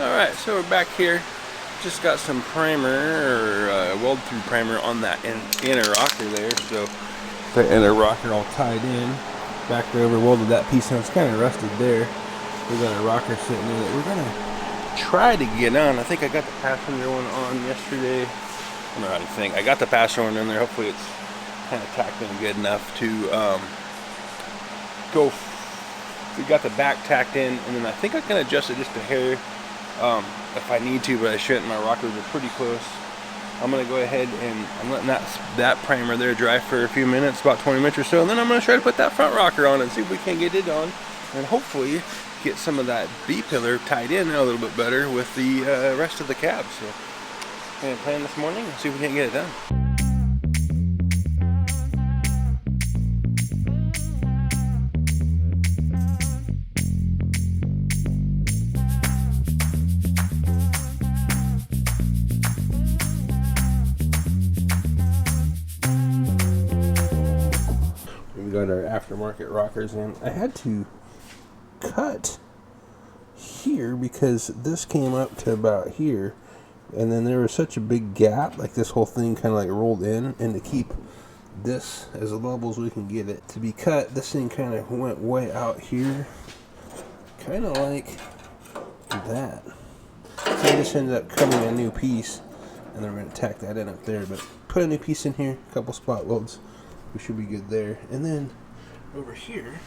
Alright, so we're back here. Just got some primer, or weld through primer on that inner rocker there. So the inner rocker all tied in. Back over, welded that piece, and it's kind of rusted there. We got a rocker sitting in it. We're gonna try to get on. I think I got the passenger one on yesterday. I don't know how to think. I got the passenger one in there. Hopefully it's kind of tacked in good enough to go. We got the back tacked in, and then I think I can adjust it just a hair if I need to, but I shouldn't. My rockers are pretty close. I'm gonna go ahead and I'm letting that primer there dry for a few minutes, about 20 minutes or so, and then I'm gonna try to put that front rocker on and see if we can get it on, and hopefully get some of that B-pillar tied in a little bit better with the rest of the cab. So I'm gonna plan this morning and see if we can get it done. Got our aftermarket rockers in. I had to cut here because this came up to about here, and then there was such a big gap, like this whole thing kind of like rolled in, and to keep this as level as we can get it to be cut, this thing kind of went way out here, kind of like that. So I just ended up cutting a new piece, and then we're going to tack that in up there, but put a new piece in here, a couple spot welds. We should be good there. And then over here,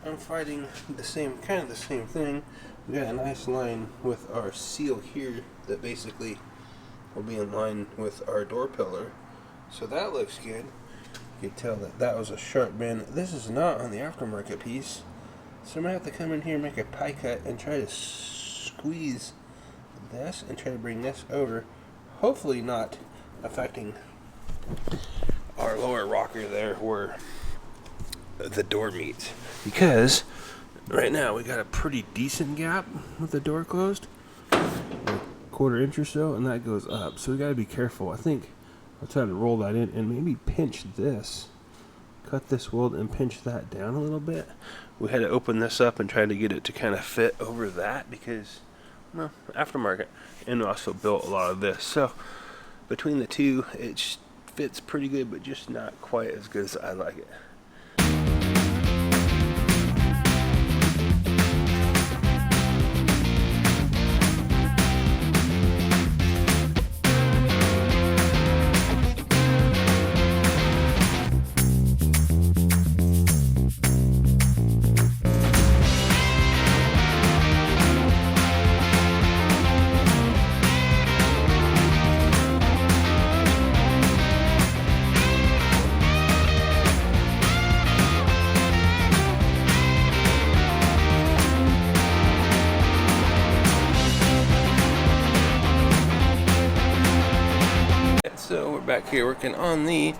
I'm fighting the same thing. We got a nice line with our seal here that basically will be in line with our door pillar. So that looks good. You can tell that that was a sharp bend. This is not on the aftermarket piece. So I'm gonna have to come in here, make a pie cut, and try to squeeze this and try to bring this over. Hopefully not affecting our lower rocker there where the door meets, because right now we got a pretty decent gap with the door closed, like a quarter inch or so, and that goes up, so we got to be careful. I think I'll try to roll that in and maybe pinch this, cut this weld and pinch that down a little bit. We had to open this up and try to get it to kind of fit over that because, well, aftermarket, and also built a lot of this, so between the two it's fits pretty good, but just not quite as good as I like it. So we're back here working on the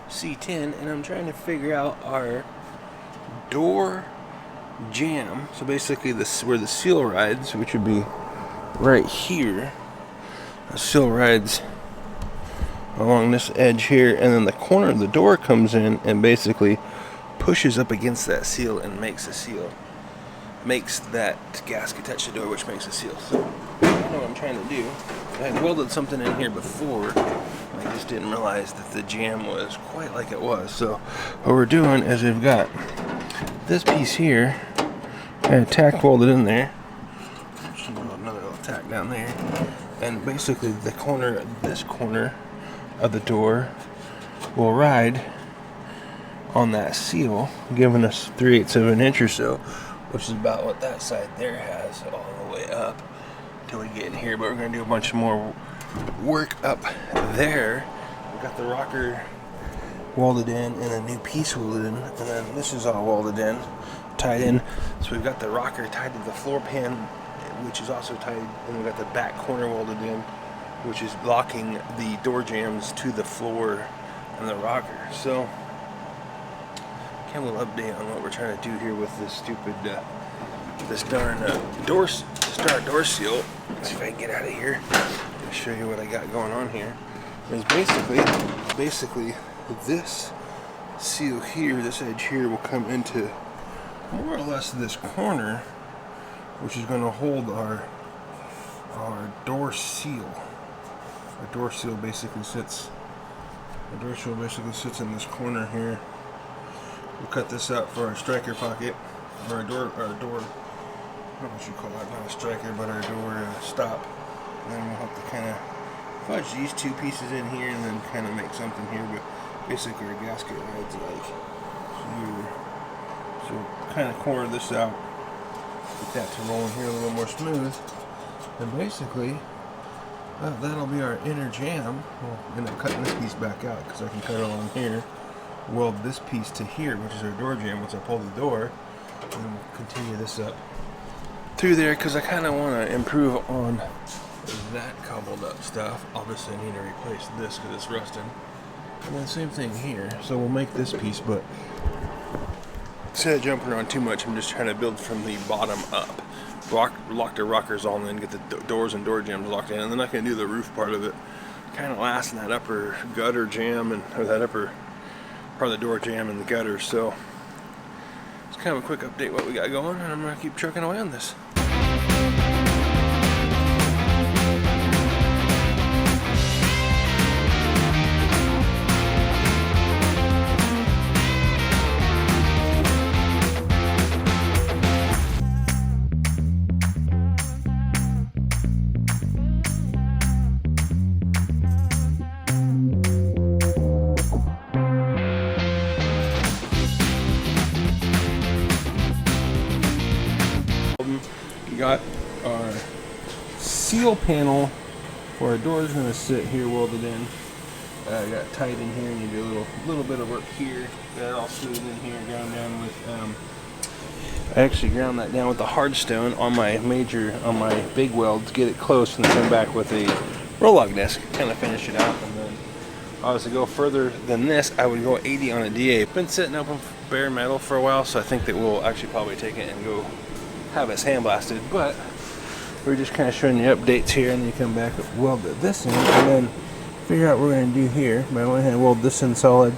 C10, and I'm trying to figure out our door jamb. So basically this where the seal rides, which would be right here. The seal rides along this edge here, and then the corner of the door comes in and basically pushes up against that seal and makes a seal. Makes that gasket touch the door, which makes a seal. So I don't know what I'm trying to do. I had welded something in here before, and I just didn't realize that the jamb was quite like it was. So what we're doing is we've got this piece here, kind of tack welded in there. Another little tack down there, and basically the corner, this corner of the door, will ride on that seal, giving us 3/8 of an inch or so, which is about what that side there has all the way up till we get in here. But we're going to do a bunch more work up there. We've got the rocker welded in and a new piece welded in, and then this is all welded in, tied in. So we've got the rocker tied to the floor pan, which is also tied, and we've got the back corner welded in, which is blocking the door jambs to the floor and the rocker. So kind of a little update on what we're trying to do here with this stupid this darn door seal. Let's see if I can get out of here. I'll show you what I got going on here. Is basically this seal here, this edge here will come into more or less this corner which is going to hold our door seal. Our door seal basically sits. The door seal basically sits in this corner here. We'll cut this out for our striker pocket, or our door. What would you call it? Not a striker, but our door stop. And then we'll have to kind of fudge these two pieces in here, and then kind of make something here. But basically, our gasket rides like here. So we'll kind of corner this out, get that to roll in here a little more smooth, and basically. That'll be our inner jamb. We'll end up cutting this piece back out because I can cut it along here, weld this piece to here, which is our door jamb once I pull the door, and then we'll continue this up through there because I kind of want to improve on that cobbled up stuff. Obviously I need to replace this because it's rusting, and then same thing here. So we'll make this piece, but instead of jumping around too much, I'm just trying to build from the bottom up. Lock the rockers on, and then get the doors and door jambs locked in, and then I can do the roof part of it. Kind of last in that upper gutter jam or that upper part of the door jam and the gutters. So it's kind of a quick update what we got going, and I'm gonna keep trucking away on this. Got our seal panel for our door is going to sit here welded in. Got tight in here, and you do a little bit of work here. Got it all smooth in here, ground down with. I actually ground that down with the hardstone on my big weld to get it close, and then come back with a roll-log disc, kind of finish it out. And then I was to go further than this, I would go 80 on a DA. Been sitting open bare metal for a while, so I think that we'll actually probably take it and go have it sandblasted, but we're just kind of showing you updates here, and then you come back and weld this in, and then figure out what we're going to do here. But I went ahead and weld this in solid.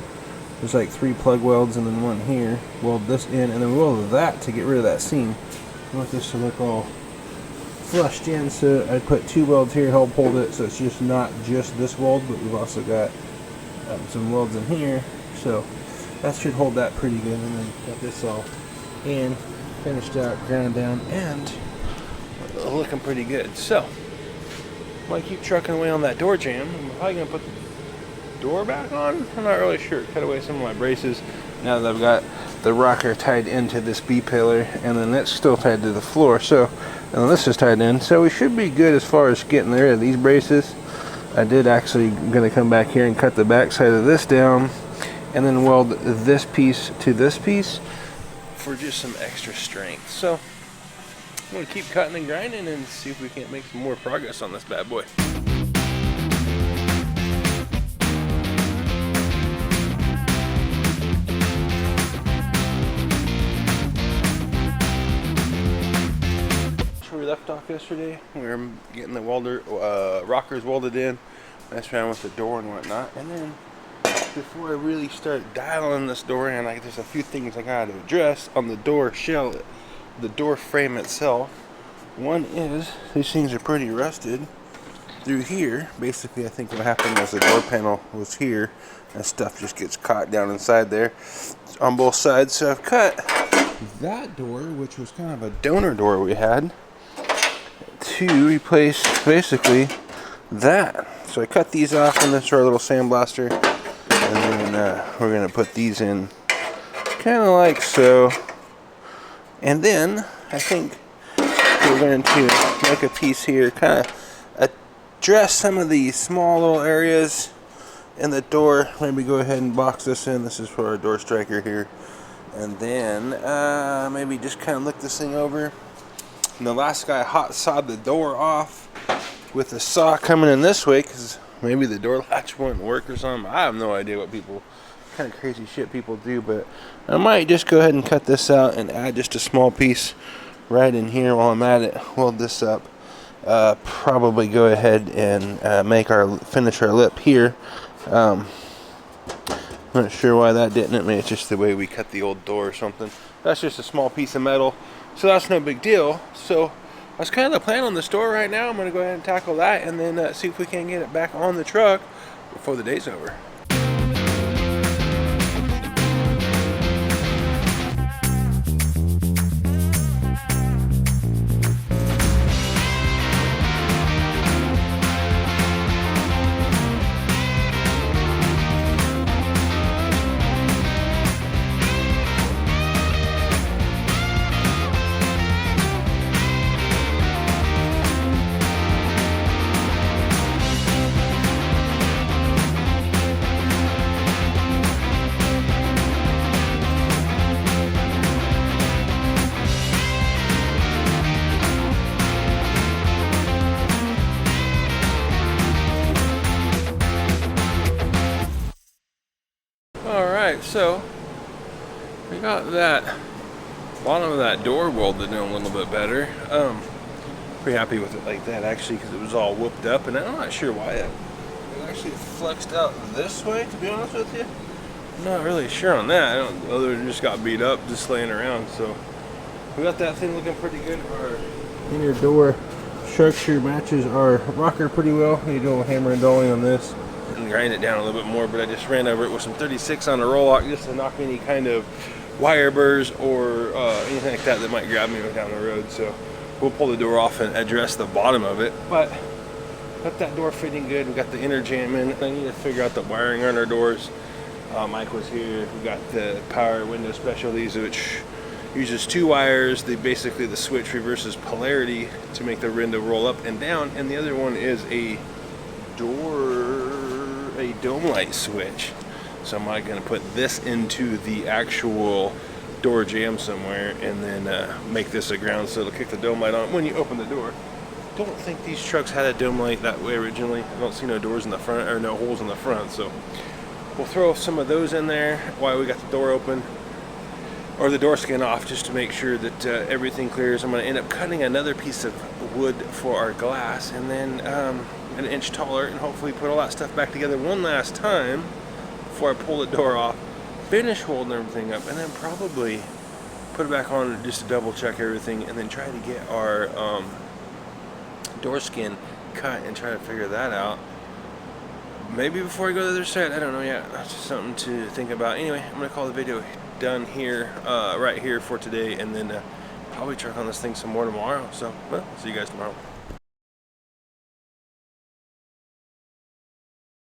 There's like 3 plug welds and then one here. Weld this in, and then weld that to get rid of that seam. I want this to look all flushed in, so I put 2 welds here to help hold it, so it's just not just this weld, but we've also got some welds in here, so that should hold that pretty good. And then got this all in, finished out, ground down, and looking pretty good. So I'm gonna keep trucking away on that door jam. I'm probably gonna put the door back on. I'm not really sure. Cut away some of my braces now that I've got the rocker tied into this B pillar, and then that's still tied to the floor. So, and then this is tied in. So we should be good as far as getting rid of these braces. I did actually gonna come back here and cut the back side of this down, and then weld this piece to this piece for just some extra strength. So I'm going to keep cutting and grinding and see if we can't make some more progress on this bad boy. Where we left off yesterday, we were getting the rockers welded in, messing around with the door and whatnot, and then before I really start dialing this door in, there's a few things I gotta address on the door shell, the door frame itself. One is, these things are pretty rusted through here. Basically, I think what happened was the door panel was here, and stuff just gets caught down inside there on both sides. So I've cut that door, which was kind of a donor door we had, to replace basically that. So I cut these off in this our little sandblaster. And then we're going to put these in kind of like so. And then I think we're going to make a piece here, kind of address some of these small little areas in the door. Maybe go ahead and box this in. This is for our door striker here. And then maybe just kind of look this thing over. And the last guy hot sawed the door off with the saw coming in this way, because maybe the door latch wouldn't work or something. I have no idea what kind of crazy shit people do, but I might just go ahead and cut this out and add just a small piece right in here while I'm at it. Weld this up. Probably go ahead and finish our lip here. Not sure why that didn't. Maybe it's just the way we cut the old door or something. That's just a small piece of metal, so that's no big deal. So that's kind of the plan on this door right now. I'm going to go ahead and tackle that and then see if we can get it back on the truck before the day's over. Alright, so we got that bottom of that door welded in a little bit better. Pretty happy with it like that actually, because it was all whooped up, and I'm not sure why it actually flexed out this way, to be honest with you. I'm not really sure on that. I don't know, whether it just got beat up just laying around. So we got that thing looking pretty good. Our inner door structure matches our rocker pretty well. You do a hammer and dolly on this and grind it down a little bit more, but I just ran over it with some 36 on a roll lock just to knock any kind of wire burrs or anything like that that might grab me down the road. So we'll pull the door off and address the bottom of it, but got that door fitting good. We got the inner jam in. I need to figure out the wiring on our doors. Mike was here. We got the power window specialties, which uses 2 wires. Basically the switch reverses polarity to make the window roll up and down, and the other one is a dome light switch. So I'm going to put this into the actual door jamb somewhere and then make this a ground so it'll kick the dome light on when you open the door. Don't think these trucks had a dome light that way originally. I don't see no doors in the front, or no holes in the front, so we'll throw some of those in there while we got the door open, or the door skin off, just to make sure that everything clears. I'm going to end up cutting another piece of wood for our glass, and then an inch taller, and hopefully put all that stuff back together one last time before I pull the door off, finish holding everything up, and then probably put it back on just to double check everything, and then try to get our door skin cut and try to figure that out. Maybe before I go to the other side, I don't know yet. That's just something to think about. Anyway, I'm going to call the video done here, right here for today, and then probably check on this thing some more tomorrow. So, well, see you guys tomorrow.